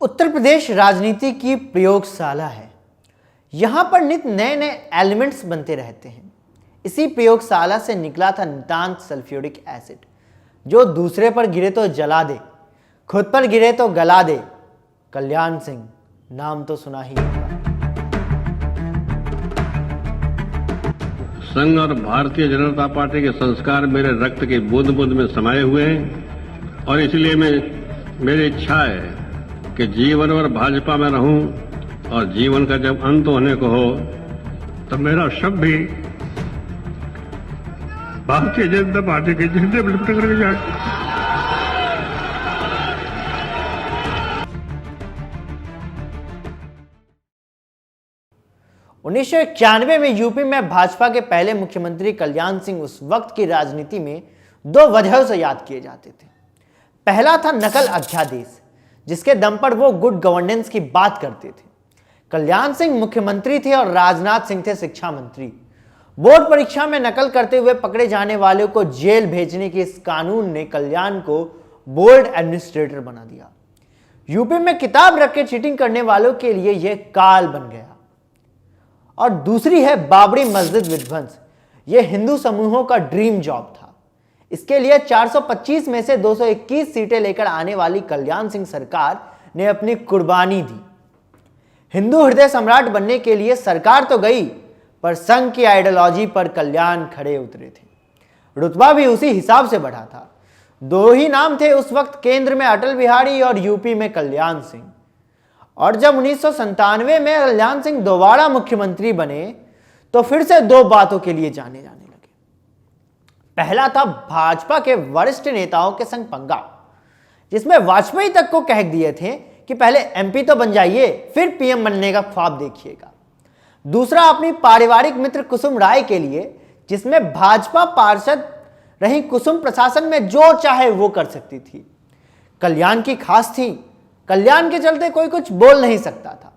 उत्तर प्रदेश राजनीति की प्रयोगशाला है। यहाँ पर नित नए नए एलिमेंट्स बनते रहते हैं। इसी प्रयोगशाला से निकला था नितांत सल्फ्यूरिक एसिड, जो दूसरे पर गिरे तो जला दे, खुद पर गिरे तो गला दे। कल्याण सिंह नाम तो सुना ही होगा। संघ और भारतीय जनता पार्टी के संस्कार मेरे रक्त की बूंद बूंद में समाये हुए हैं और इसलिए मेरी इच्छा है कि जीवन भर भाजपा में रहूं और जीवन का जब अंत होने को हो तो मेरा शव भी भारतीय जनता पार्टी के झंडे पर लिपट करके जाए। 1991 में यूपी में भाजपा के पहले मुख्यमंत्री कल्याण सिंह उस वक्त की राजनीति में दो वजहों से याद किए जाते थे। पहला था नकल अध्यादेश, जिसके दम पर वो गुड गवर्नेंस की बात करते थे। कल्याण सिंह मुख्यमंत्री थे और राजनाथ सिंह थे शिक्षा मंत्री। बोर्ड परीक्षा में नकल करते हुए पकड़े जाने वालों को जेल भेजने के इस कानून ने कल्याण को बोर्ड एडमिनिस्ट्रेटर बना दिया। यूपी में किताब रख के चीटिंग करने वालों के लिए यह काल बन गया। और दूसरी है बाबरी मस्जिद विध्वंस। यह हिंदू समूहों का ड्रीम जॉब था। इसके लिए 425 में से 221 सीटें लेकर आने वाली कल्याण सिंह सरकार ने अपनी कुर्बानी दी। हिंदू हृदय सम्राट बनने के लिए सरकार तो गई, पर संघ की आइडियोलॉजी पर कल्याण खड़े उतरे थे। रुतबा भी उसी हिसाब से बढ़ा था। दो ही नाम थे उस वक्त, केंद्र में अटल बिहारी और यूपी में कल्याण सिंह। और जब 1997 में कल्याण सिंह दोबारा मुख्यमंत्री बने तो फिर से दो बातों के लिए जाने लगे। पहला था भाजपा के वरिष्ठ नेताओं के संग पंगा, जिसमें वाजपेयी तक को कह दिए थे कि पहले एमपी तो बन जाइए, फिर पीएम बनने का ख्वाब देखिएगा। दूसरा अपनी पारिवारिक मित्र कुसुम राय के लिए, जिसमें भाजपा पार्षद रही कुसुम प्रशासन में जो चाहे वो कर सकती थी। कल्याण की खास थी, कल्याण के चलते कोई कुछ बोल नहीं सकता था।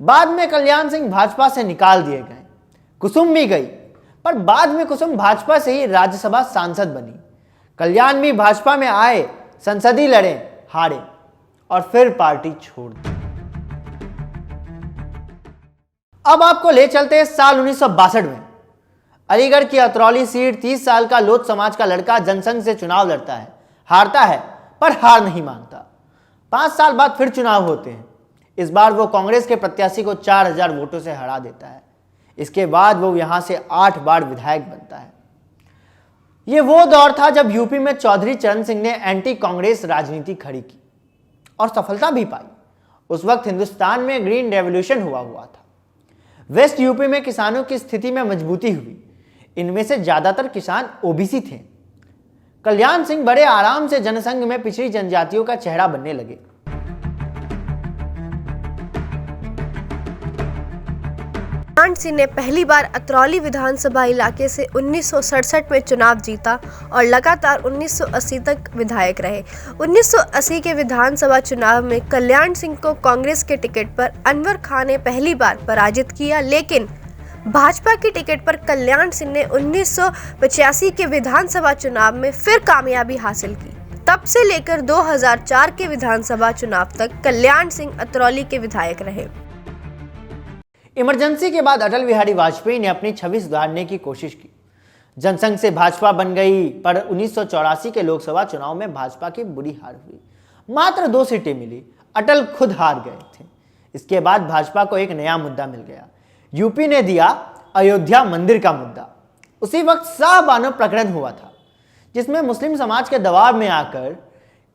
बाद में कल्याण सिंह भाजपा से निकाल दिए गए, कुसुम भी गई, पर बाद में कुसुम भाजपा से ही राज्यसभा सांसद बनी। कल्याण भी भाजपा में आए, संसदीय लड़े, हारे और फिर पार्टी छोड़ दी। अब आपको ले चलते हैं साल 1962 में। अलीगढ़ की अतरौली सीट 30 साल का लोध समाज का लड़का जनसंघ से चुनाव लड़ता है, हारता है, पर हार नहीं मानता। 5 साल बाद फिर चुनाव होते हैं। इस बार वो कांग्रेस के प्रत्याशी को 4000 वोटों से हरा देता है। इसके बाद वो यहां से 8 बार विधायक बनता है। ये वो दौर था जब यूपी में चौधरी चरण सिंह ने एंटी कांग्रेस राजनीति खड़ी की और सफलता भी पाई। उस वक्त हिंदुस्तान में ग्रीन रेवोल्यूशन हुआ था। वेस्ट यूपी में किसानों की स्थिति में मजबूती हुई। इनमें से ज्यादातर किसान ओबीसी थे। कल्याण सिंह बड़े आराम से जनसंघ में पिछड़ी जनजातियों का चेहरा बनने लगे। कल्याण सिंह ने पहली बार अतरौली विधानसभा इलाके से 1967 में चुनाव जीता और लगातार 1980 तक विधायक रहे। 1980 के विधानसभा चुनाव में कल्याण सिंह को कांग्रेस के टिकट पर अनवर खान ने पहली बार पराजित किया, लेकिन भाजपा की टिकट पर कल्याण सिंह ने 1985 के विधानसभा चुनाव में फिर कामयाबी हासिल की। तब से लेकर 2004 के विधानसभा चुनाव तक कल्याण सिंह अतरौली के विधायक रहे। इमरजेंसी के बाद अटल बिहारी वाजपेयी ने अपनी छवि सुधारने की कोशिश की। जनसंघ से भाजपा बन गई, पर 1984 के लोकसभा चुनाव में भाजपा की बुरी हार हुई। मात्र 2 सीटें मिली। अटल खुद हार गए थे। इसके बाद भाजपा को एक नया मुद्दा मिल गया। यूपी ने दिया अयोध्या मंदिर का मुद्दा। उसी वक्त शाहबानो प्रकरण हुआ था, जिसमें मुस्लिम समाज के दबाव में आकर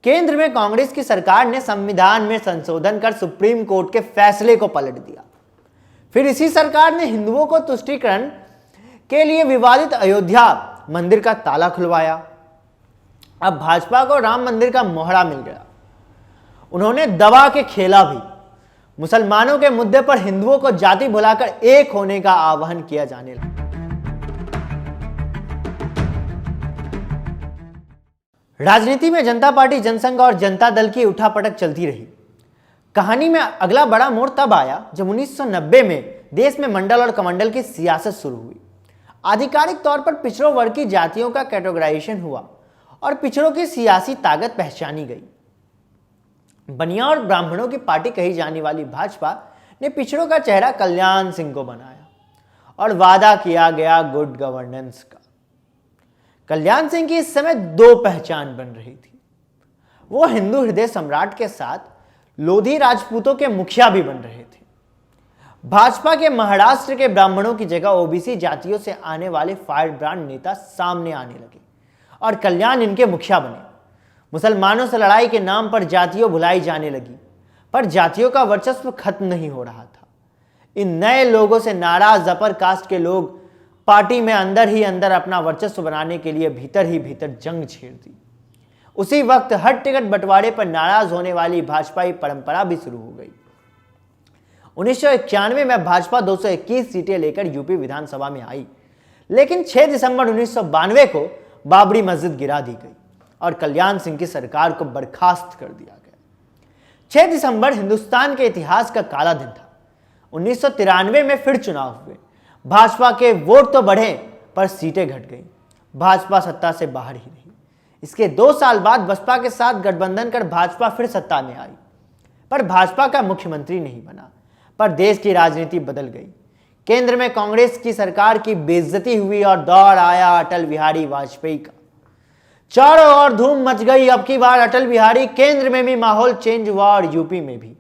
केंद्र में कांग्रेस की सरकार ने संविधान में संशोधन कर सुप्रीम कोर्ट के फैसले को पलट दिया। फिर इसी सरकार ने हिंदुओं को तुष्टीकरण के लिए विवादित अयोध्या मंदिर का ताला खुलवाया। अब भाजपा को राम मंदिर का मोहरा मिल गया। उन्होंने दबा के खेला भी। मुसलमानों के मुद्दे पर हिंदुओं को जाति भुलाकर एक होने का आह्वान किया जाने लगा। राजनीति में जनता पार्टी, जनसंघ और जनता दल की उठापटक चलती रही। कहानी में अगला बड़ा मोड़ तब आया जब 1990 में देश में मंडल और कमंडल की सियासत शुरू हुई। आधिकारिक तौर पर पिछड़ों वर्ग की जातियों का कैटेगराइजेशन हुआ और पिछड़ों की सियासी ताकत पहचानी गई। बनिया और ब्राह्मणों की पार्टी कही जाने वाली भाजपा ने पिछड़ों का चेहरा कल्याण सिंह को बनाया और वादा किया गया गुड गवर्नेंस का। कल्याण सिंह की इस समय दो पहचान बन रही थी। वो हिंदू हृदय सम्राट के साथ लोधी राजपूतों के मुखिया भी बन रहे थे। भाजपा के महाराष्ट्र के ब्राह्मणों की जगह ओबीसी जातियों से आने वाले फायर ब्रांड नेता सामने आने लगे और कल्याण इनके मुखिया बने। मुसलमानों से लड़ाई के नाम पर जातियों भुलाई जाने लगी, पर जातियों का वर्चस्व खत्म नहीं हो रहा था। इन नए लोगों से नाराज अपर कास्ट के लोग पार्टी में अंदर ही अंदर अपना वर्चस्व बनाने के लिए भीतर ही भीतर जंग छेड़ दी। उसी वक्त हर टिकट बंटवारे पर नाराज होने वाली भाजपाई परंपरा भी शुरू हो गई। 1991 में भाजपा 221 सीटें लेकर यूपी विधानसभा में आई, लेकिन 6 दिसंबर 1992 को बाबरी मस्जिद गिरा दी गई और कल्याण सिंह की सरकार को बर्खास्त कर दिया गया। 6 दिसंबर हिंदुस्तान के इतिहास का काला दिन था। 1993 में फिर चुनाव हुए। भाजपा के वोट तो बढ़े पर सीटें घट गई। भाजपा सत्ता से बाहर ही रही। इसके 2 साल बाद बसपा के साथ गठबंधन कर भाजपा फिर सत्ता में आई, पर भाजपा का मुख्यमंत्री नहीं बना। पर देश की राजनीति बदल गई। केंद्र में कांग्रेस की सरकार की बेइज्जती हुई और दौर आया अटल बिहारी वाजपेयी का। चारों ओर धूम मच गई। अब की बार अटल बिहारी केंद्र में भी माहौल चेंज हुआ और यूपी में भी।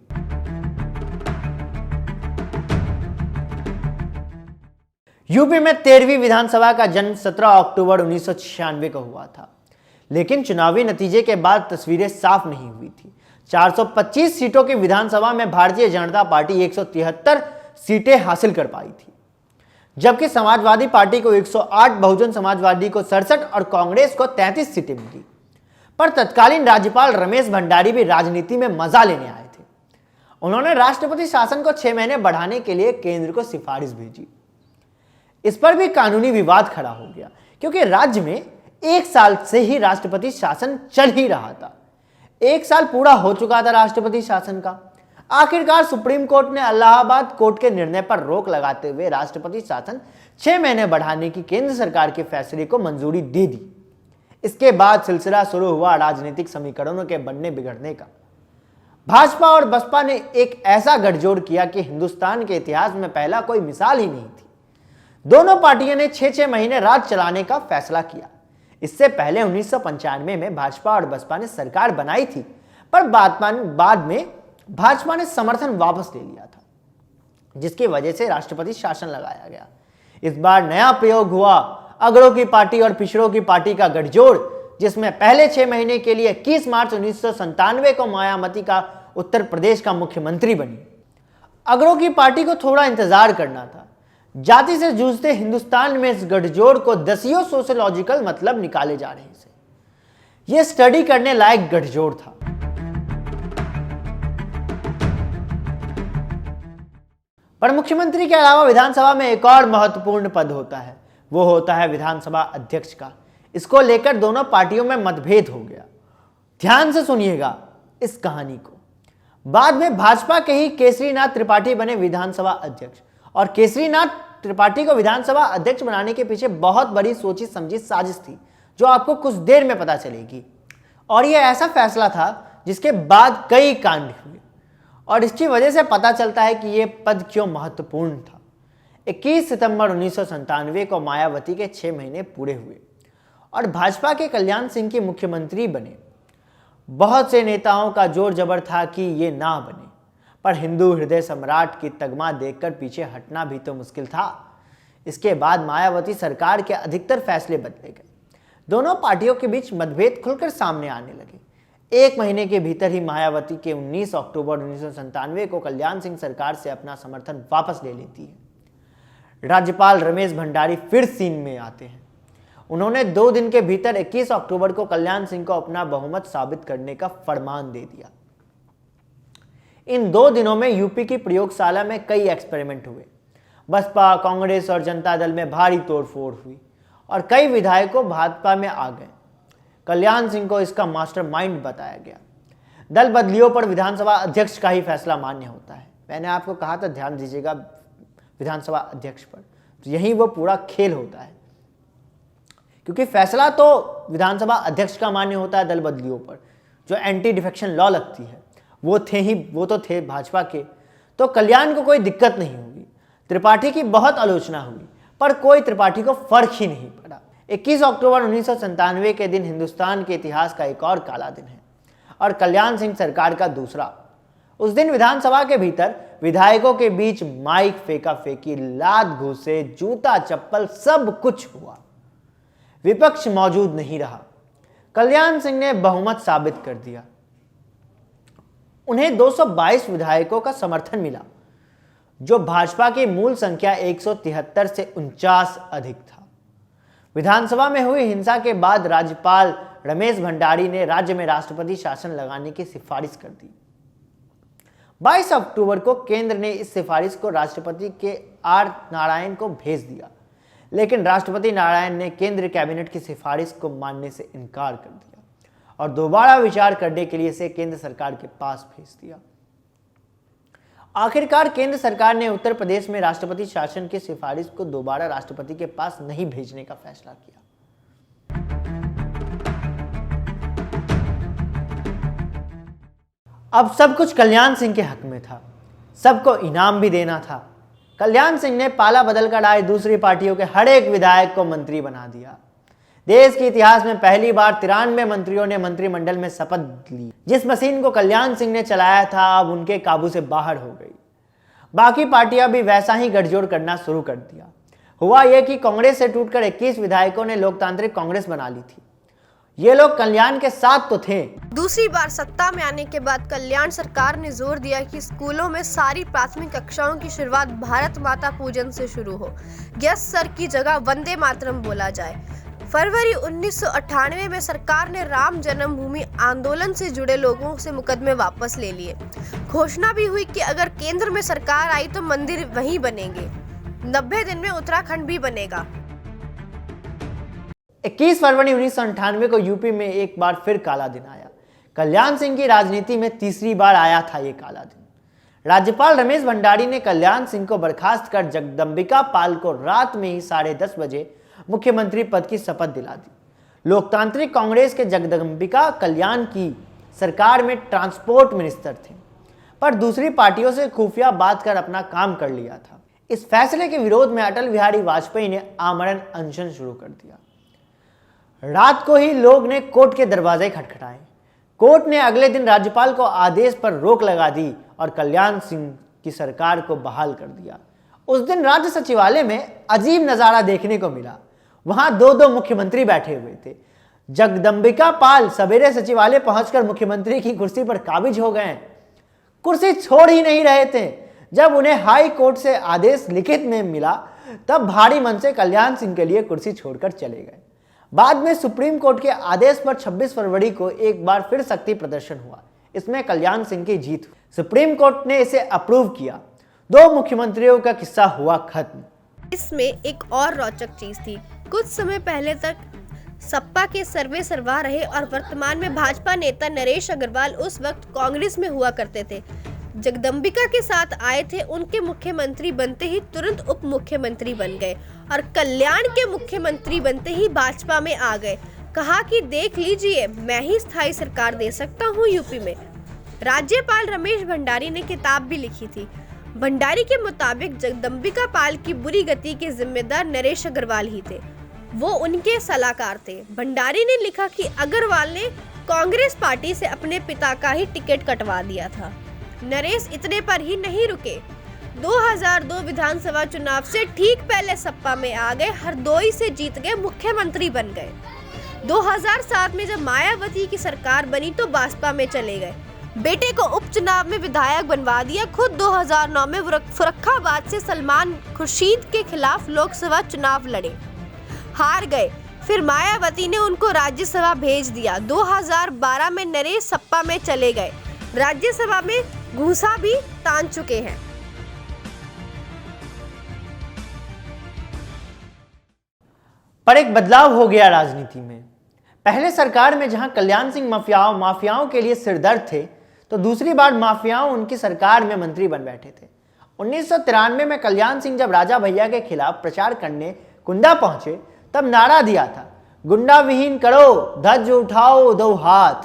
यूपी में 13वीं विधानसभा का जन्म 17 अक्टूबर 1996 को हुआ था, लेकिन चुनावी नतीजे के बाद तस्वीरें साफ नहीं हुई थी। 425 सीटों की विधानसभा में भारतीय जनता पार्टी 173 सीटें हासिल कर पाई थी, जबकि समाजवादी पार्टी को 108, बहुजन समाजवादी को 67 और कांग्रेस को 33 सीटें मिली। पर तत्कालीन राज्यपाल रमेश भंडारी भी राजनीति में मजा लेने आए थे। उन्होंने राष्ट्रपति शासन को 6 महीने बढ़ाने के लिए केंद्र को सिफारिश भेजी। इस पर भी कानूनी विवाद खड़ा हो गया, क्योंकि राज्य में 1 साल से ही राष्ट्रपति शासन चल ही रहा था। 1 साल पूरा हो चुका था राष्ट्रपति शासन का। आखिरकार सुप्रीम कोर्ट ने इलाहाबाद कोर्ट के निर्णय पर रोक लगाते हुए राष्ट्रपति शासन 6 महीने बढ़ाने की केंद्र सरकार के फैसले को मंजूरी दे दी। इसके बाद सिलसिला शुरू हुआ राजनीतिक समीकरणों के बनने बिगड़ने का। भाजपा और बसपा ने एक ऐसा गठजोड़ किया कि हिंदुस्तान के इतिहास में पहला कोई मिसाल ही नहीं थी। दोनों पार्टियों ने 6-6 महीने राज चलाने का फैसला किया। इससे पहले 1995 में भाजपा और बसपा ने सरकार बनाई थी, पर बाद में भाजपा ने समर्थन वापस ले लिया था, जिसकी वजह से राष्ट्रपति शासन लगाया गया। इस बार नया प्रयोग हुआ अगड़ों की पार्टी और पिछड़ों की पार्टी का गठजोड़, जिसमें पहले 6 महीने के लिए 21 मार्च 1997 को मायावती का उत्तर प्रदेश का मुख्यमंत्री बनी। अगड़ों की पार्टी को थोड़ा इंतजार करना था। जाति से जूझते हिंदुस्तान में इस गठजोड़ को दसियों सोशियोलॉजिकल मतलब निकाले जा रहे थे। यह स्टडी करने लायक गठजोड़ था। पर मुख्यमंत्री के अलावा विधानसभा में एक और महत्वपूर्ण पद होता है, वो होता है विधानसभा अध्यक्ष का। इसको लेकर दोनों पार्टियों में मतभेद हो गया। ध्यान से सुनिएगा इस कहानी को। बाद में भाजपा के ही केसरीनाथ त्रिपाठी बने विधानसभा अध्यक्ष, और केसरीनाथ त्रिपाठी को विधानसभा अध्यक्ष बनाने के पीछे बहुत बड़ी सोची समझी साजिश थी, जो आपको कुछ देर में पता चलेगी। और यह ऐसा फैसला था जिसके बाद कई कांड हुए, और इसकी वजह से पता चलता है कि यह पद क्यों महत्वपूर्ण था। 21 सितंबर 1997 को मायावती के 6 महीने पूरे हुए और भाजपा के कल्याण सिंह की मुख्यमंत्री बने। बहुत से नेताओं का जोर जबर था कि ये ना बने, पर हिंदू हृदय सम्राट की तगमा देखकर पीछे हटना भी तो मुश्किल था। इसके बाद मायावती सरकार के अधिकतर फैसले बदले गए। दोनों पार्टियों के बीच मतभेद खुलकर सामने आने लगे। 1 महीने के भीतर ही मायावती के 19 अक्टूबर 1997 को कल्याण सिंह सरकार से अपना समर्थन वापस ले लेती है। राज्यपाल रमेश भंडारी फिर सीन में आते हैं। उन्होंने 2 दिन के भीतर 21 अक्टूबर को कल्याण सिंह को अपना बहुमत साबित करने का फरमान दे दिया। इन 2 दिनों में यूपी की प्रयोगशाला में कई एक्सपेरिमेंट हुए। बसपा, कांग्रेस और जनता दल में भारी तोड़फोड़ हुई और कई विधायकों भाजपा में आ गए। कल्याण सिंह को इसका मास्टरमाइंड बताया गया। दल बदलियों पर विधानसभा अध्यक्ष का ही फैसला मान्य होता है। मैंने आपको कहा था ध्यान दीजिएगा विधानसभा अध्यक्ष पर, तो यही वो पूरा खेल होता है, क्योंकि फैसला तो विधानसभा अध्यक्ष का मान्य होता है दल बदलियों पर, जो एंटी डिफेक्शन लॉ लगती है वो तो थे भाजपा के, तो कल्याण को कोई दिक्कत नहीं होगी। त्रिपाठी की बहुत आलोचना हुई पर कोई त्रिपाठी को फर्क ही नहीं पड़ा। 21 अक्टूबर 1997 के दिन हिंदुस्तान के इतिहास का एक और काला दिन है और कल्याण सिंह सरकार का दूसरा। उस दिन विधानसभा के भीतर विधायकों के बीच माइक फेंका फेंकी, लात घूसे, जूता चप्पल सब कुछ हुआ। विपक्ष मौजूद नहीं रहा। कल्याण सिंह ने बहुमत साबित कर दिया। उन्हें 222 विधायकों का समर्थन मिला, जो भाजपा की मूल संख्या 173 से 49 अधिक था। विधानसभा में हुई हिंसा के बाद राज्यपाल रमेश भंडारी ने राज्य में राष्ट्रपति शासन लगाने की सिफारिश कर दी। 22 अक्टूबर को केंद्र ने इस सिफारिश को राष्ट्रपति के आर नारायण को भेज दिया, लेकिन राष्ट्रपति नारायण ने केंद्र कैबिनेट की सिफारिश को मानने से इनकार कर दिया और दोबारा विचार करने के लिए इसे केंद्र सरकार के पास भेज दिया। आखिरकार केंद्र सरकार ने उत्तर प्रदेश में राष्ट्रपति शासन की सिफारिश को दोबारा राष्ट्रपति के पास नहीं भेजने का फैसला किया। अब सब कुछ कल्याण सिंह के हक में था, सबको इनाम भी देना था। कल्याण सिंह ने पाला बदलकर आए दूसरी पार्टियों के हर एक विधायक को मंत्री बना दिया। देश के इतिहास में पहली बार 93 मंत्रियों ने मंत्रिमंडल में शपथ ली। जिस मशीन को कल्याण सिंह ने चलाया था अब उनके काबू से बाहर हो गई। बाकी पार्टियां भी वैसा ही गठजोड़ करना शुरू कर दिया। हुआ यह कि कांग्रेस से टूटकर 21 विधायकों ने लोकतांत्रिक कांग्रेस बना ली थी। ये लोग कल्याण के साथ तो थे। दूसरी बार सत्ता में आने के बाद कल्याण सरकार ने जोर दिया कि स्कूलों में सारी प्राथमिक कक्षाओं की शुरुआत भारत माता पूजन से शुरू हो। यस सर की जगह वंदे मातरम बोला जाए। फरवरी 1998 में सरकार ने राम जन्मभूमि आंदोलन से जुड़े लोगों से मुकदमे वापस ले लिए। घोषणा भी हुई कि अगर केंद्र में सरकार आई तो मंदिर वहीं बनेंगे। 90 दिन में उत्तराखंड भी बनेगा। 21 फरवरी 1998 को यूपी में एक बार फिर काला दिन आया। कल्याण सिंह की राजनीति में तीसरी बार आया था ये काला दिन। राज्यपाल रमेश भंडारी ने कल्याण सिंह को बर्खास्त कर जगदंबिका पाल को रात में ही 10:30 बजे मुख्यमंत्री पद की शपथ दिला दी। लोकतांत्रिक कांग्रेस के जगदंबिका कल्याण की सरकार में ट्रांसपोर्ट मिनिस्टर थे, पर दूसरी पार्टियों से खुफिया बात कर अपना काम कर लिया था। इस फैसले के विरोध में अटल बिहारी वाजपेयी ने आमरण अनशन शुरू कर दिया। रात को ही लोग ने कोर्ट के दरवाजे खटखटाए। कोर्ट ने अगले दिन राज्यपाल को आदेश पर रोक लगा दी और कल्याण सिंह की सरकार को बहाल कर दिया। उस दिन राज्य सचिवालय में अजीब नजारा देखने को मिला। वहां 2 मुख्यमंत्री बैठे हुए थे। जगदंबिका पाल सवेरे सचिवालय पहुंचकर मुख्यमंत्री की कुर्सी पर काबिज हो गए। कुर्सी छोड़ ही नहीं रहे थे। जब उन्हें हाई कोर्ट से आदेश लिखित में मिला तब भारी मन से कल्याण सिंह के लिए कुर्सी छोड़कर चले गए। बाद में सुप्रीम कोर्ट के आदेश पर 26 फरवरी को एक बार फिर शक्ति प्रदर्शन हुआ। इसमें कल्याण सिंह की जीत हुई। सुप्रीम कोर्ट ने इसे अप्रूव किया। 2 मुख्यमंत्रियों का किस्सा हुआ खत्म। इसमें एक और रोचक चीज थी। कुछ समय पहले तक सपा के सर्वे सर्वा रहे और वर्तमान में भाजपा नेता नरेश अग्रवाल उस वक्त कांग्रेस में हुआ करते थे। जगदंबिका के साथ आए थे। उनके मुख्यमंत्री बनते ही तुरंत उप मुख्यमंत्री बन गए और कल्याण के मुख्यमंत्री बनते ही भाजपा में आ गए। कहा कि देख लीजिए, मैं ही स्थायी सरकार दे सकता हूँ यूपी में। राज्यपाल रमेश भंडारी ने किताब भी लिखी थी। भंडारी के मुताबिक जगदंबिका पाल की बुरी गति के जिम्मेदार नरेश अग्रवाल ही थे। वो उनके सलाहकार थे। भंडारी ने लिखा कि अग्रवाल ने कांग्रेस पार्टी से अपने पिता का ही टिकट कटवा दिया था। नरेश इतने पर ही नहीं रुके। 2002 विधानसभा चुनाव से ठीक पहले सपा में आ गए। हरदोई से जीत गए, मुख्यमंत्री बन गए। 2007 में जब मायावती की सरकार बनी तो भाजपा में चले गए। बेटे को उपचुनाव में विधायक बनवा दिया। खुद 2009 में फर्रुखाबाद से सलमान खुर्शीद के खिलाफ लोकसभा चुनाव लड़े, हार गए। फिर मायावती ने उनको राज्यसभा भेज दिया। 2012 में नरेश सपा में चले गए। राज्यसभा में घूसा भी तान चुके हैं। पर एक बदलाव हो गया राजनीति में। पहले सरकार में जहां कल्याण सिंह माफियाओं के लिए सिरदर्द थे, तो दूसरी बार माफियाओं उनकी सरकार में मंत्री बन बैठे थे। 1993 में कल्याण सिंह जब राजा भैया के खिलाफ प्रचार करने कुंदा पहुंचे तब नारा दिया था, गुंडा विहीन करो, धज उठाओ दो हाथ।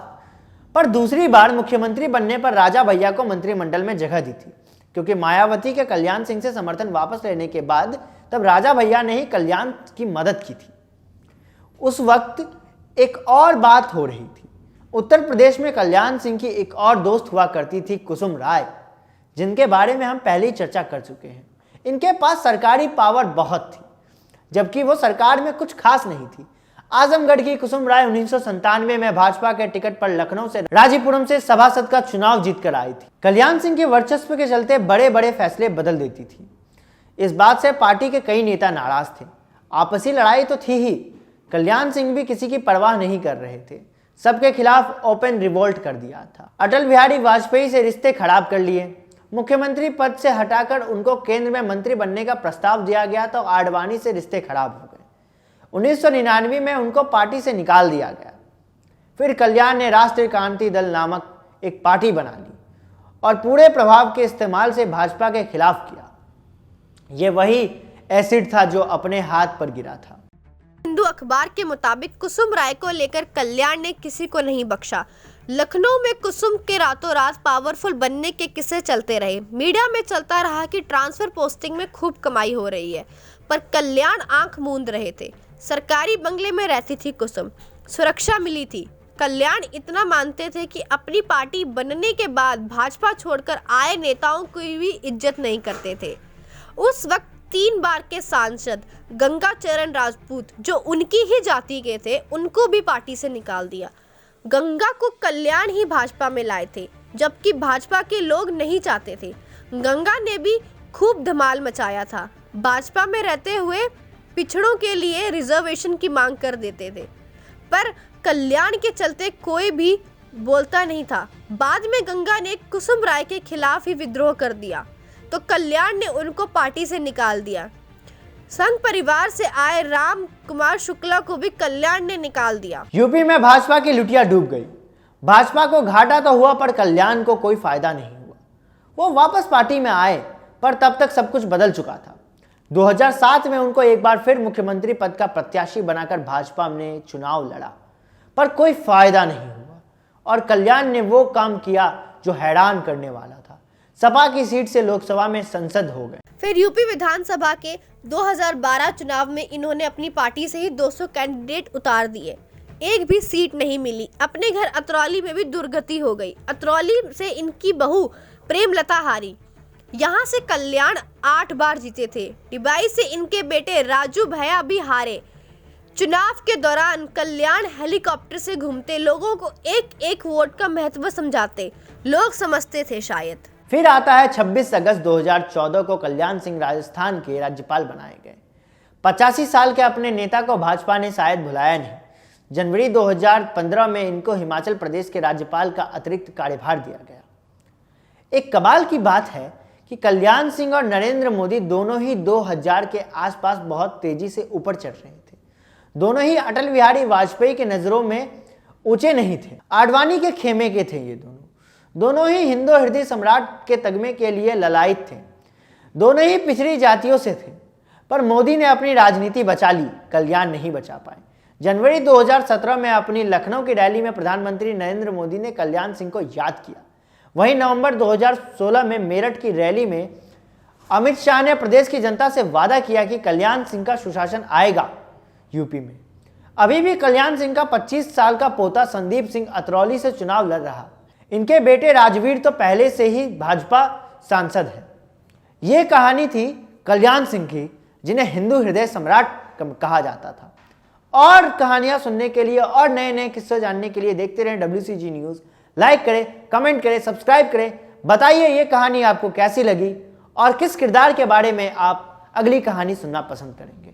पर दूसरी बार मुख्यमंत्री बनने पर राजा भैया को मंत्रिमंडल में जगह दी थी, क्योंकि मायावती के कल्याण सिंह से समर्थन वापस लेने के बाद तब राजा भैया ने ही कल्याण की मदद की थी। उस वक्त एक और बात हो रही थी। उत्तर प्रदेश में कल्याण सिंह की एक और दोस्त हुआ करती थी, कुसुम राय, जिनके बारे में हम पहले ही चर्चा कर चुके हैं। इनके पास सरकारी पावर बहुत थी, जबकि वो सरकार में कुछ खास नहीं थी। आजमगढ़ की कुसुम राय 1997 में भाजपा के टिकट पर लखनऊ से राजीपुरम से सभासद का चुनाव जीतकर आई थी। कल्याण सिंह के वर्चस्व के चलते बड़े बड़े फैसले बदल देती थी। इस बात से पार्टी के कई नेता नाराज थे। आपसी लड़ाई तो थी ही, कल्याण सिंह भी किसी की परवाह नहीं कर रहे थे, सबके खिलाफ ओपन रिवोल्ट कर दिया था। अटल बिहारी वाजपेयी से रिश्ते खराब कर लिए, मुख्यमंत्री पद से हटाकर उनको केंद्र में मंत्री बनने का प्रस्ताव दिया गया तो आडवाणी से रिश्ते खराब हो गए। 1999 में उनको पार्टी से निकाल दिया गया। फिर कल्याण ने राष्ट्रीय क्रांति दल नामक एक पार्टी बना ली और पूरे प्रभाव के इस्तेमाल से भाजपा के खिलाफ किया। ये वही एसिड था जो अपने हाथ पर गिरा था। हिंदू अखबार के मुताबिक कुसुम राय को लेकर कल्याण ने किसी को नहीं बख्शा। लखनऊ में कुसुम के रातों रात पावरफुल बनने के किस्से चलते रहे। मीडिया में चलता रहा कि ट्रांसफर पोस्टिंग में खूब कमाई हो रही है, पर कल्याण आंख मूंद रहे थे। सरकारी बंगले में रहती थी कुसुम, सुरक्षा मिली थी। कल्याण इतना मानते थे कि अपनी पार्टी बनने के बाद भाजपा छोड़कर आए नेताओं की भी इज्जत नहीं करते थे। उस वक्त 3 बार के सांसद गंगाचरण राजपूत, जो उनकी ही जाति के थे, उनको भी पार्टी से निकाल दिया। गंगा को कल्याण ही भाजपा में लाए थे, जबकि भाजपा के लोग नहीं चाहते थे। गंगा ने भी खूब धमाल मचाया था। भाजपा में रहते हुए पिछड़ों के लिए रिजर्वेशन की मांग कर देते थे, पर कल्याण के चलते कोई भी बोलता नहीं था। बाद में गंगा ने कुसुम राय के खिलाफ ही विद्रोह कर दिया तो कल्याण ने उनको पार्टी से निकाल दिया। संघ परिवार से आए राम कुमार शुक्ला को भी कल्याण ने निकाल दिया। यूपी में भाजपा की लुटिया डूब गई। भाजपा को घाटा तो हुआ, पर कल्याण को कोई फायदा नहीं हुआ। वो वापस पार्टी में आए, पर तब तक सब कुछ बदल चुका था। 2007 में उनको एक बार फिर मुख्यमंत्री पद का प्रत्याशी बनाकर भाजपा ने चुनाव लड़ा, पर कोई फायदा नहीं हुआ और कल्याण ने वो काम किया जो हैरान करने वाला था। सपा की सीट से लोकसभा में सांसद हो गए। फिर यूपी विधानसभा के 2012 चुनाव में इन्होंने अपनी पार्टी से ही 200 कैंडिडेट उतार दिए, एक भी सीट नहीं मिली। अपने घर अतरौली में भी दुर्गति हो गई। अतरौली से इनकी बहू प्रेमलता हारी। यहाँ से कल्याण 8 बार जीते थे। डिबाई से इनके बेटे राजू भैया भी हारे। चुनाव के दौरान कल्याण हेलीकॉप्टर से घूमते, लोगों को एक एक वोट का महत्व समझाते। लोग समझते थे शायद। फिर आता है 26 अगस्त 2014 को कल्याण सिंह राजस्थान के राज्यपाल बनाए गए। 85 साल के अपने नेता को भाजपा ने शायद भुलाया नहीं। जनवरी 2015 में इनको हिमाचल प्रदेश के राज्यपाल का अतिरिक्त कार्यभार दिया गया। एक कमाल की बात है कि कल्याण सिंह और नरेंद्र मोदी दोनों ही 2000 के आसपास बहुत तेजी से ऊपर चढ़ रहे थे। दोनों ही अटल बिहारी वाजपेयी के नजरों में ऊंचे नहीं थे, आडवाणी के खेमे के थे। ये दोनों ही हिंदू हृदय सम्राट के तगमे के लिए ललायित थे। दोनों ही पिछड़ी जातियों से थे, पर मोदी ने अपनी राजनीति बचा ली, कल्याण नहीं बचा पाए। जनवरी 2017 में अपनी लखनऊ की रैली में प्रधानमंत्री नरेंद्र मोदी ने कल्याण सिंह को याद किया। वहीं नवंबर 2016 में मेरठ की रैली में अमित शाह ने प्रदेश की जनता से वादा किया कि कल्याण सिंह का सुशासन आएगा यूपी में। अभी भी कल्याण सिंह का 25 साल का पोता संदीप सिंह अतरौली से चुनाव लड़ रहा। इनके बेटे राजवीर तो पहले से ही भाजपा सांसद है। ये कहानी थी कल्याण सिंह की, जिन्हें हिंदू हृदय सम्राट कहा जाता था। और कहानियां सुनने के लिए और नए नए किस्से जानने के लिए देखते रहें WCG न्यूज़। लाइक करें, कमेंट करें, सब्सक्राइब करें। बताइए ये कहानी आपको कैसी लगी और किस किरदार के बारे में आप अगली कहानी सुनना पसंद करेंगे।